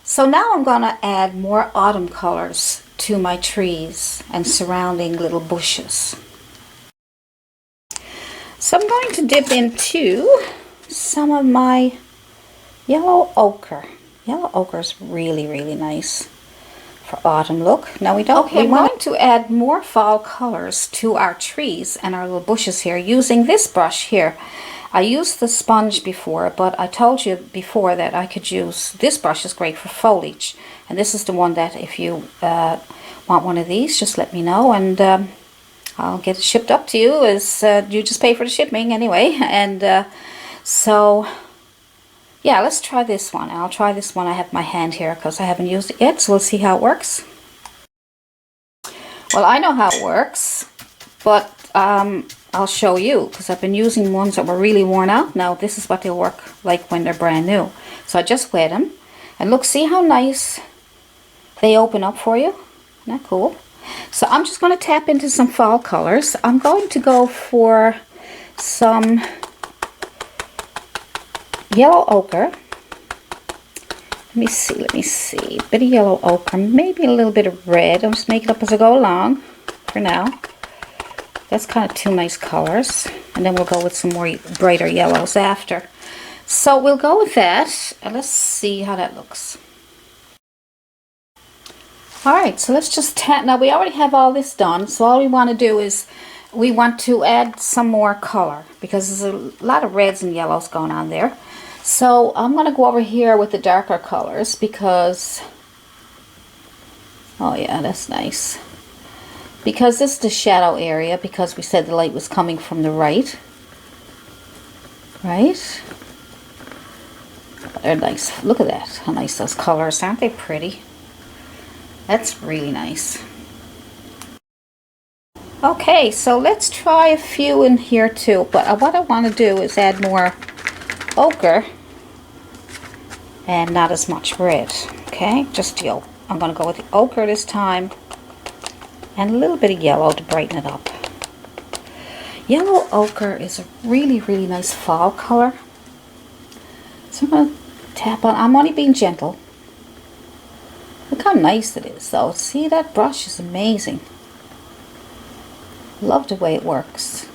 So now I'm going to add more autumn colors to my trees and surrounding little bushes. So I'm going to dip into some of my yellow ochre. Yellow ochre is really, really nice for autumn look. Now I'm going to add more fall colors to our trees and our little bushes here using this brush here. I used the sponge before, but I told you before that I could use, this brush is great for foliage. And this is the one that if you want one of these, just let me know and I'll get it shipped up to you. As you just pay for the shipping anyway. And so yeah, let's try this one. I'll try this one. I have my hand here because I haven't used it yet, so we'll see how it works. Well, I know how it works, but I'll show you because I've been using ones that were really worn out. Now this is what they'll work like when they're brand new. So I just wet them, and look, see how nice they open up for you? Isn't that cool? So I'm just going to tap into some fall colors. I'm going to go for some yellow ochre. Let me see. Bit of yellow ochre, maybe a little bit of red. I'll just make it up as I go along for now. That's kind of two nice colors. And then we'll go with some more brighter yellows after. So we'll go with that. And let's see how that looks. Alright, so let's just tap. Now we already have all this done. So all we want to do is we want to add some more color because there's a lot of reds and yellows going on there. So I'm going to go over here with the darker colors because, oh yeah, that's nice. Because this is the shadow area, because we said the light was coming from the right. Right? They're nice. Look at that. How nice those colors. Aren't they pretty? That's really nice. Okay, so let's try a few in here too. But what I want to do is add more ochre and not as much red. Okay, just yellow. I'm going to go with the ochre this time and a little bit of yellow to brighten it up. Yellow ochre is a really, really nice fall color. So I'm going to tap on. I'm only being gentle. Look how nice it is though. See, that brush is amazing. Love the way it works.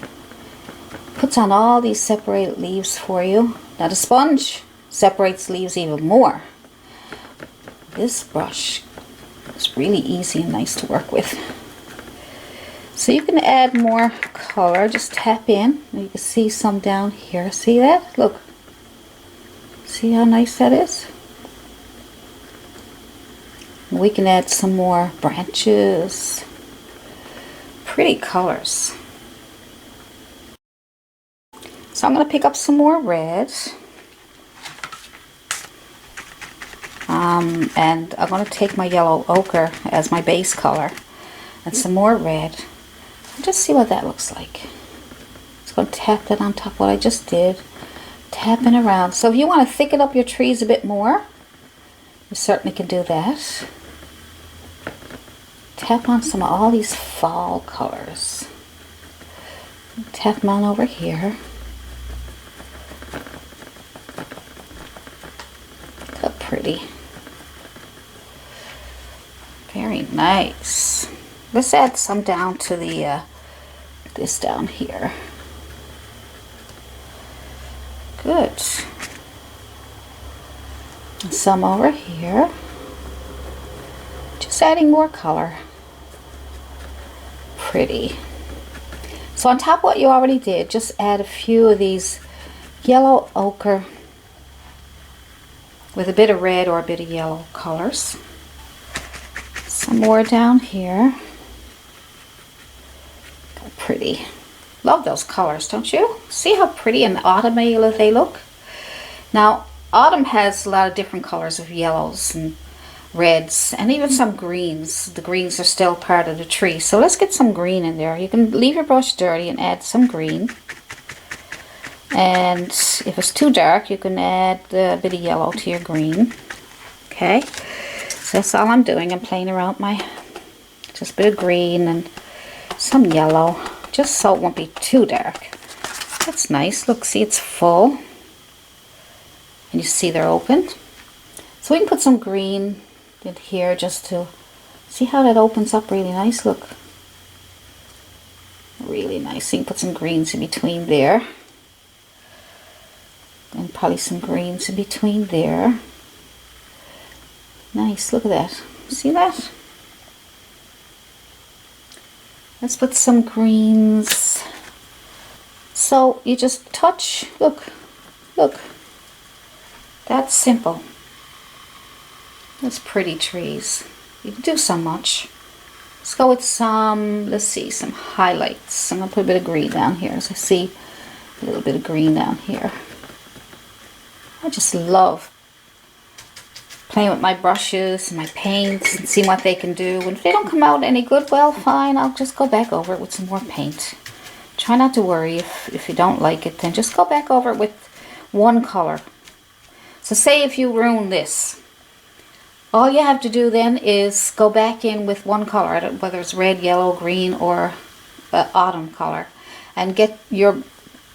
Puts on all these separated leaves for you. Now the sponge separates leaves even more. This brush is really easy and nice to work with. So you can add more color. Just tap in. You can see some down here. See that? Look. See how nice that is? We can add some more branches. Pretty colors. So I'm going to pick up some more red. And I'm going to take my yellow ochre as my base color. And some more red. And just see what that looks like. Just going to tap that on top of what I just did. Tapping around. So if you want to thicken up your trees a bit more, you certainly can do that. Tap on some of all these fall colors. Tap them on over here. Look how pretty. Very nice. Let's add some down to the this down here. Good. And some over here. Just adding more color. Pretty. So on top of what you already did, just add a few of these yellow ochre with a bit of red or a bit of yellow colors. Some more down here. Pretty. Love those colors, don't you? See how pretty and autumnal they look? Now, autumn has a lot of different colors of yellows and reds and even some greens. The greens are still part of the tree. So let's get some green in there. You can leave your brush dirty and add some green. And if it's too dark, you can add a bit of yellow to your green. Okay, so that's all I'm doing. I'm playing around with my just a bit of green and some yellow, just so it won't be too dark. That's nice. Look, see, it's full. And you see they're open. So So we can put some green in here just to see how that opens up really nice. Look. Really nice. You can put some greens in between there. And probably some greens in between there. Nice. Look at that. See that? Let's put some greens. So you just touch. Look. Look. That's simple. That's pretty trees. You can do so much. Let's go with some, let's see, some highlights. I'm going to put a bit of green down here. As I see a little bit of green down here. I just love playing with my brushes and my paints and seeing what they can do. And if they don't come out any good, well, fine. I'll just go back over it with some more paint. Try not to worry if you don't like it. Then just go back over it with one color. So say if you ruin this. All you have to do then is go back in with one color, whether it's red, yellow, green, or autumn color, and get your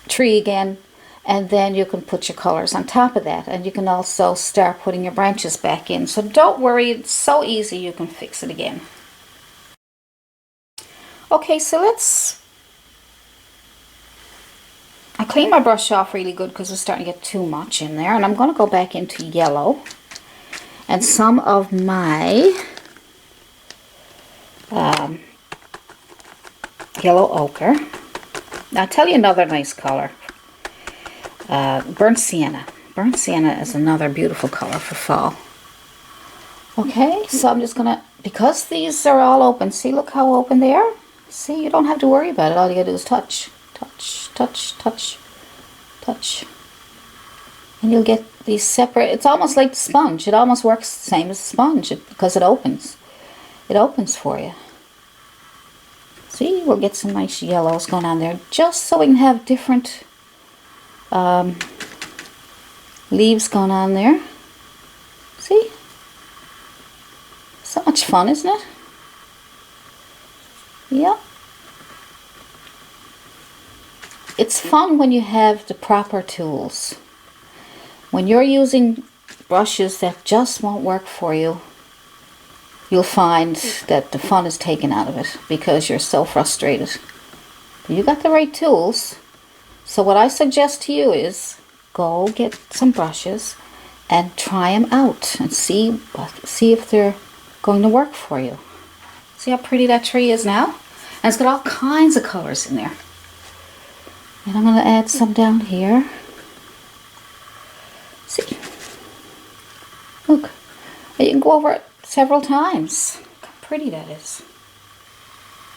tree again, and then you can put your colors on top of that, and you can also start putting your branches back in. So don't worry, it's so easy, you can fix it again. Okay, so I clean my brush off really good because it's starting to get too much in there, and I'm going to go back into yellow. And some of my yellow ochre. Now I'll tell you another nice color. Burnt sienna. Burnt sienna is another beautiful color for fall. Okay, so I'm just gonna, because these are all open, see, look how open they are? See, you don't have to worry about it. All you gotta do is touch, touch, touch, touch, touch. And you'll get these separate, it's almost like the sponge. It almost works the same as the sponge because it opens. It opens for you. See, we'll get some nice yellows going on there just so we can have different leaves going on there. See? So much fun, isn't it? Yeah. It's fun when you have the proper tools. When you're using brushes that just won't work for you, you'll find that the fun is taken out of it because you're so frustrated. But you got the right tools. So what I suggest to you is go get some brushes and try them out and see if they're going to work for you. See how pretty that tree is now? And it's got all kinds of colors in there. And I'm going to add some down here. See? Look. You can go over it several times. Look how pretty that is.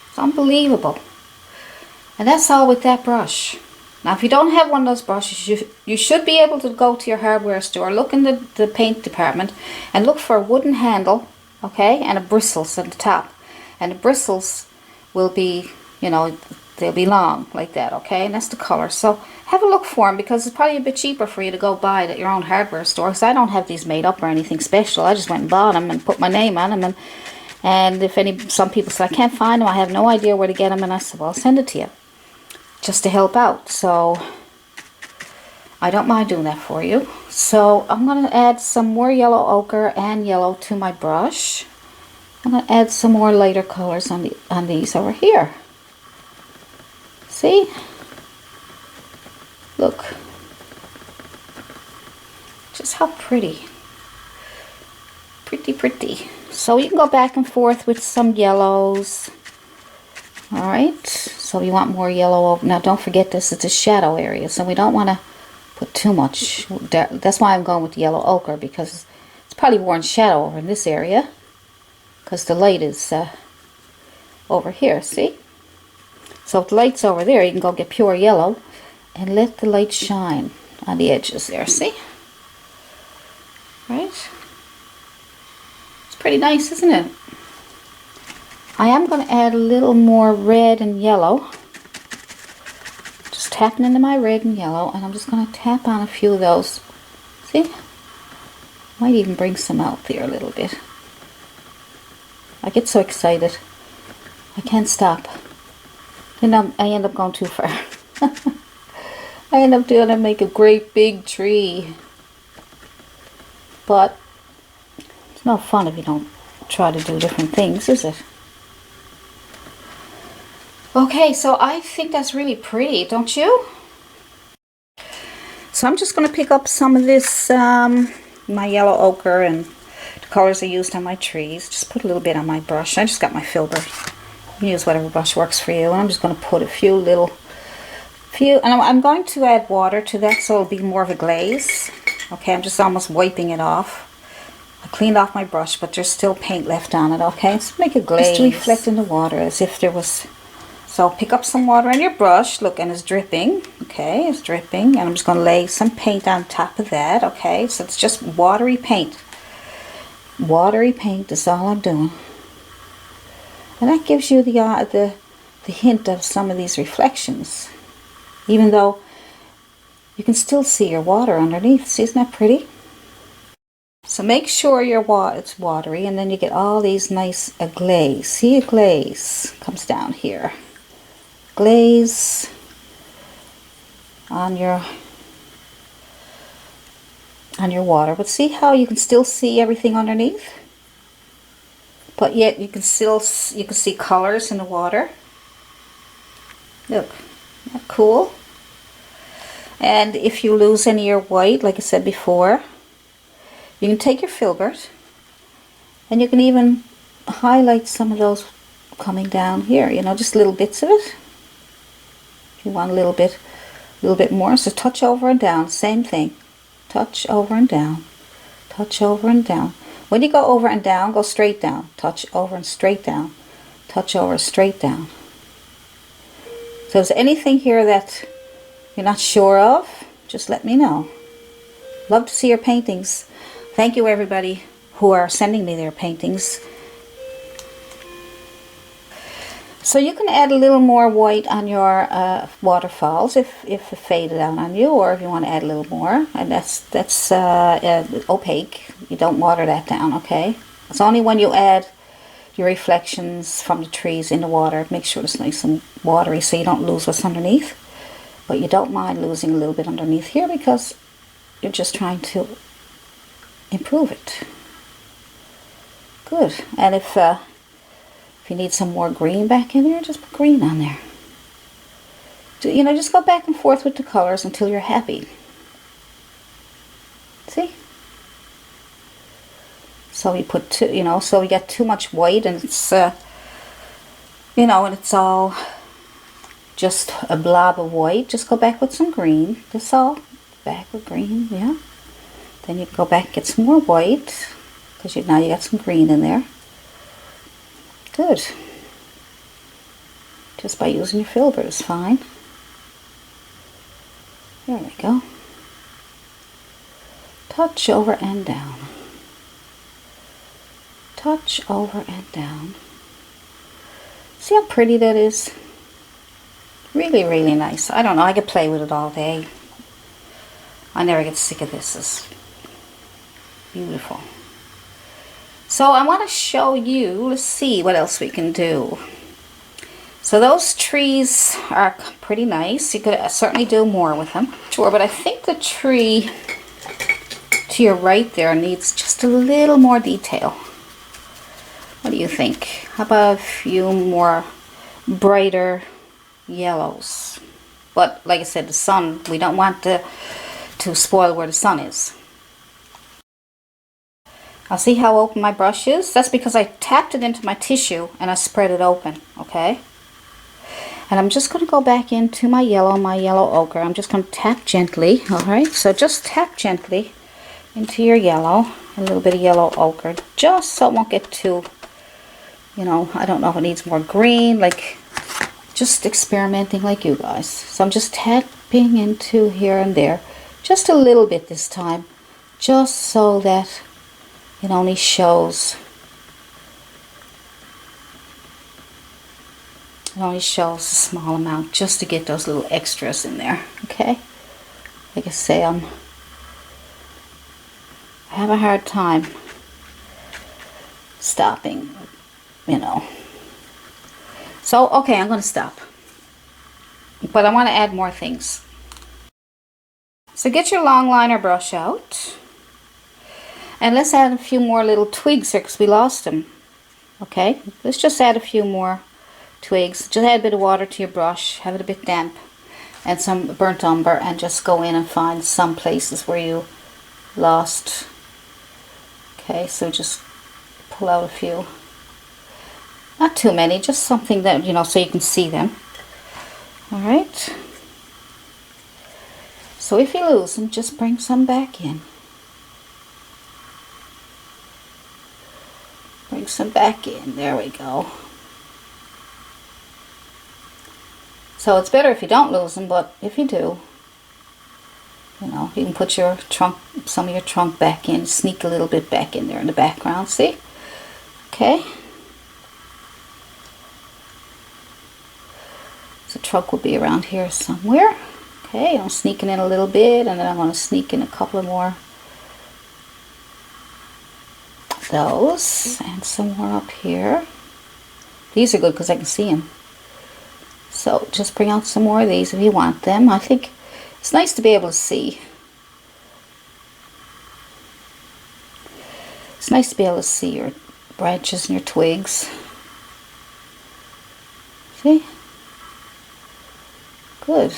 It's unbelievable. And that's all with that brush. Now if you don't have one of those brushes, you should be able to go to your hardware store, look in the paint department, and look for a wooden handle, okay, and a bristles at the top. And the bristles will be, you know, they'll be long like that, okay, and that's the color. So have a look for them because it's probably a bit cheaper for you to go buy it at your own hardware store, because I don't have these made up or anything special. I just went and bought them and put my name on them, and if some people say I can't find them, I have no idea where to get them, and I said, well, I'll send it to you just to help out. So I don't mind doing that for you. So I'm going to add some more yellow ochre and yellow to my brush. I'm going to add some more lighter colors on these over here. See? Look. Just how pretty. Pretty, pretty. So you can go back and forth with some yellows. Alright, so you want more yellow. Now don't forget this is a shadow area, so we don't want to put too much. That's why I'm going with yellow ochre, because it's probably worn shadow over in this area, because the light is over here, see? So if the light's over there, you can go get pure yellow and let the light shine on the edges there, see? Right? It's pretty nice, isn't it? I am going to add a little more red and yellow. Just tapping into my red and yellow, and I'm just going to tap on a few of those. See? Might even bring some out there a little bit. I get so excited. I can't stop. And I end up going too far. I end up doing it, make a great big tree. But It's no fun if you don't try to do different things, is it? Okay, so I think that's really pretty, don't you? So I'm just going to pick up some of this, my yellow ochre and the colors I used on my trees. Just put a little bit on my brush. I just got my Filbert. You can use whatever brush works for you. And I'm just going to put a few, and I'm going to add water to that so it'll be more of a glaze. Okay, I'm just almost wiping it off. I cleaned off my brush, but there's still paint left on it, okay? So make a glaze. Just to reflect in the water as if there was... So pick up some water on your brush, look, and it's dripping, okay? It's dripping, and I'm just going to lay some paint on top of that, okay? So it's just watery paint. Watery paint is all I'm doing. And that gives you the hint of some of these reflections. Even though you can still see your water underneath. See, isn't that pretty? So make sure it's watery, and then you get all these nice glaze. See, a glaze comes down here. Glaze on your water. But see how you can still see everything underneath? But yet you can see colors in the water. Look, isn't that cool? And if you lose any of your white, like I said before, you can take your Filbert and you can even highlight some of those coming down here, you know, just little bits of it. If you want a little bit more, so touch over and down, same thing. Touch over and down, touch over and down. When you go over and down, go straight down. Touch over and straight down. Touch over, straight down. So is there anything here that you're not sure of? Just let me know. Love to see your paintings. Thank you everybody who are sending me their paintings. So you can add a little more white on your waterfalls if it faded out on you, or if you want to add a little more. And that's opaque. You don't water that down, okay? It's only when you add your reflections from the trees in the water. Make sure it's nice and watery so you don't lose what's underneath. But you don't mind losing a little bit underneath here because you're just trying to improve it. Good. And if you need some more green back in there, just put green on there. You know, just go back and forth with the colors until you're happy. See? So we put so we get too much white and it's, you know, and it's all just a blob of white. Just go back with some green. That's all. Back with green, yeah. Then you go back and get some more white because now you got some green in there. Good. Just by using your Filbert is fine. There we go. Touch over and down. Touch over and down. See how pretty that is? Really, really nice. I don't know, I could play with it all day. I never get sick of this. It's beautiful. So I want to show you, let's see what else we can do. So those trees are pretty nice. You could certainly do more with them. Sure, but I think the tree to your right there needs just a little more detail. What do you think? How about a few more brighter yellows? But like I said, the sun, we don't want to spoil where the sun is. I'll see how open my brush is. That's because I tapped it into my tissue and I spread it open, okay? And I'm just going to go back into my yellow ochre. I'm just going to tap gently, alright? So just tap gently into your yellow, a little bit of yellow ochre, just so it won't get too, you know, I don't know if it needs more green, like just experimenting like you guys. So I'm just tapping into here and there, just a little bit this time, just so that it only shows a small amount, just to get those little extras in there, okay? Like I say, I have a hard time stopping, you know. So, okay, I'm going to stop. But I want to add more things. So get your long liner brush out. And let's add a few more little twigs here because we lost them. Okay, let's just add a few more twigs. Just add a bit of water to your brush, have it a bit damp, and some burnt umber, and just go in and find some places where you lost. Okay, so just pull out a few. Not too many, just something that, you know, so you can see them. Alright. So if you lose them, just bring some back in. Bring some back in. There we go. So it's better if you don't lose them, but if you do, you know, you can put your trunk, some of your trunk back in, sneak a little bit back in there in the background, see? Okay. So the trunk will be around here somewhere. Okay, I'm sneaking in a little bit, and then I'm going to sneak in a couple of more of those, and some more up here. These are good because I can see them. So just bring out some more of these if you want them. I think it's nice to be able to see. It's nice to be able to see your branches and your twigs. See? Good.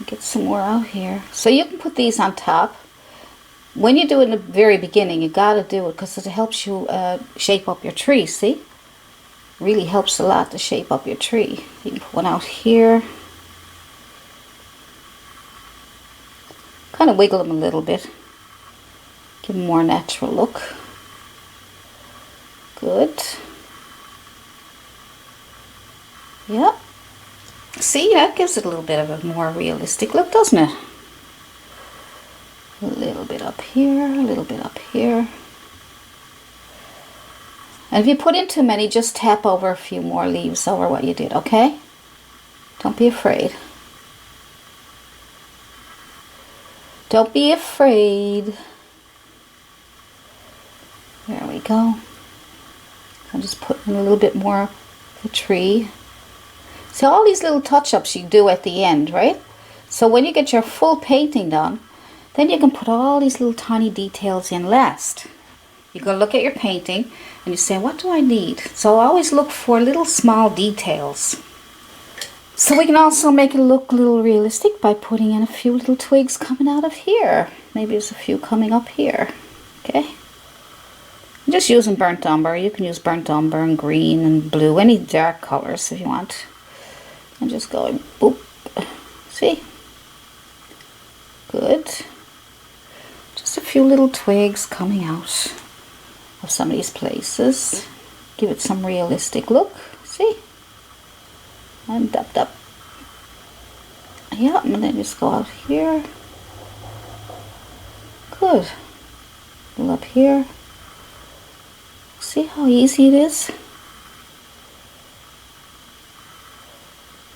Get some more out here. So you can put these on top. When you do it in the very beginning, you got to do it because it helps you shape up your tree, see? Really helps a lot to shape up your tree. You can put one out here. Kind of wiggle them a little bit. Give them a more natural look. Good. Yep. See, that gives it a little bit of a more realistic look, doesn't it? A little bit up here, a little bit up here. And if you put in too many, just tap over a few more leaves over what you did, okay? Don't be afraid. Don't be afraid. There we go. I'm just putting a little bit more of the tree. So all these little touch-ups you do at the end, right? So when you get your full painting done, then you can put all these little tiny details in last. You go look at your painting and you say, what do I need? So always look for little small details. So we can also make it look a little realistic by putting in a few little twigs coming out of here. Maybe there's a few coming up here. Okay? I'm just using burnt umber. You can use burnt umber and green and blue, any dark colors if you want. And just going boop. See? Good. Just a few little twigs coming out of some of these places. Give it some realistic look. See? And up, up. Yeah, and then just go out here. Good. A little up here. See how easy it is?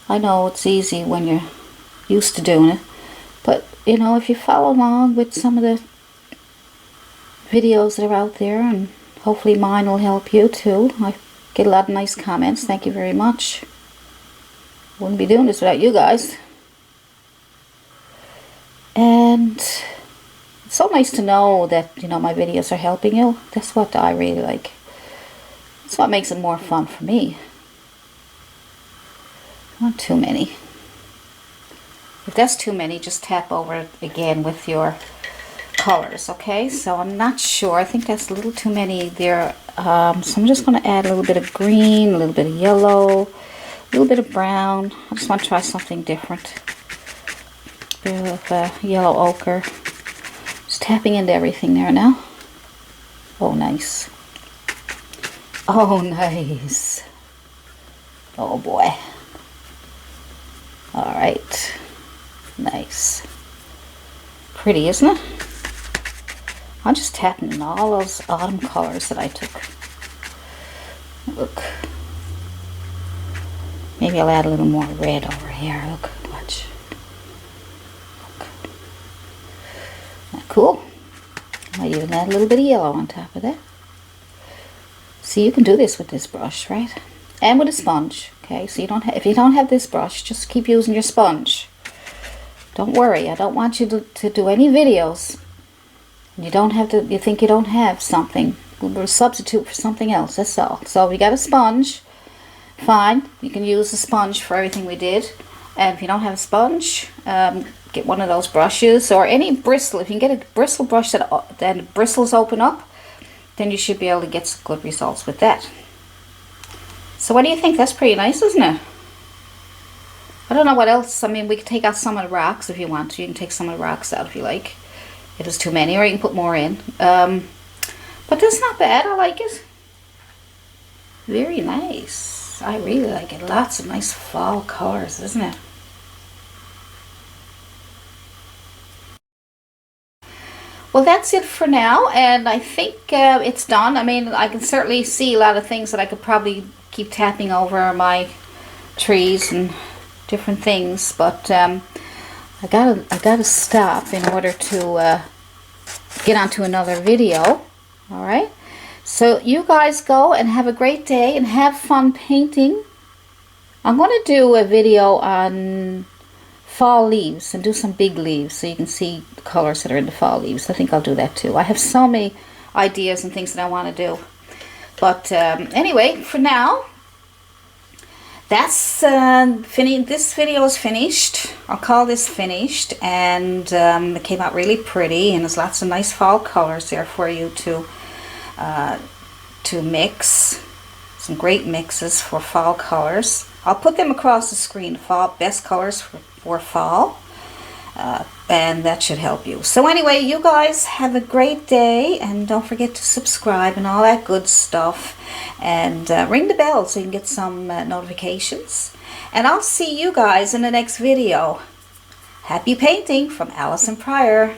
I know it's easy when you're used to doing it, but you know, if you follow along with some of the videos that are out there, and hopefully mine will help you too. I get a lot of nice comments. Thank you very much. Wouldn't be doing this without you guys. And it's so nice to know that, you know, my videos are helping you. That's what I really like. That's what makes it more fun for me. Not too many. If that's too many, just tap over it again with your colors, okay? So I'm not sure. I think that's a little too many there. So I'm just going to add a little bit of green, a little bit of yellow, a little bit of brown. I just want to try something different. A bit of yellow ochre. Just tapping into everything there now. Oh, nice. Oh, nice. Oh, boy. Alright. Nice. Pretty, isn't it? I'm just tapping in all those autumn colors that I took. Look. Maybe I'll add a little more red over here. Look, watch. Look. Isn't that cool? I might even add a little bit of yellow on top of that. See, you can do this with this brush, right? And with a sponge. Okay, so you don't if you don't have this brush, just keep using your sponge. Don't worry, I don't want you to do any videos You don't have to, you think you don't have something, we'll substitute for something else, that's all. So we got a sponge, fine, you can use a sponge for everything we did. And if you don't have a sponge, get one of those brushes or any bristle. If you can get a bristle brush that bristles open up, then you should be able to get some good results with that. So what do you think? That's pretty nice, isn't it? I don't know what else. I mean, we could take out some of the rocks if you want to. You can take some of the rocks out if you like. If it's too many, or you can put more in. But that's not bad. I like it. Very nice. I really like it. Lots of nice fall colors, isn't it? Well, that's it for now, and I think it's done. I mean, I can certainly see a lot of things that I could probably keep tapping over my trees and different things, but I gotta stop in order to get onto another video. All right, so you guys go and have a great day and have fun painting. I'm going to do a video on fall leaves and do some big leaves so you can see the colors that are in the fall leaves. I think I'll do that too. I have so many ideas and things that I want to do. But anyway, for now, that's this video is finished. I'll call this finished, and it came out really pretty, and there's lots of nice fall colors there for you to mix. Some great mixes for fall colors. I'll put them across the screen. Fall best colors for fall, and that should help you. So anyway, you guys have a great day, and don't forget to subscribe and all that good stuff, and ring the bell so you can get some notifications. And I'll see you guys in the next video. Happy painting from Allison Prior.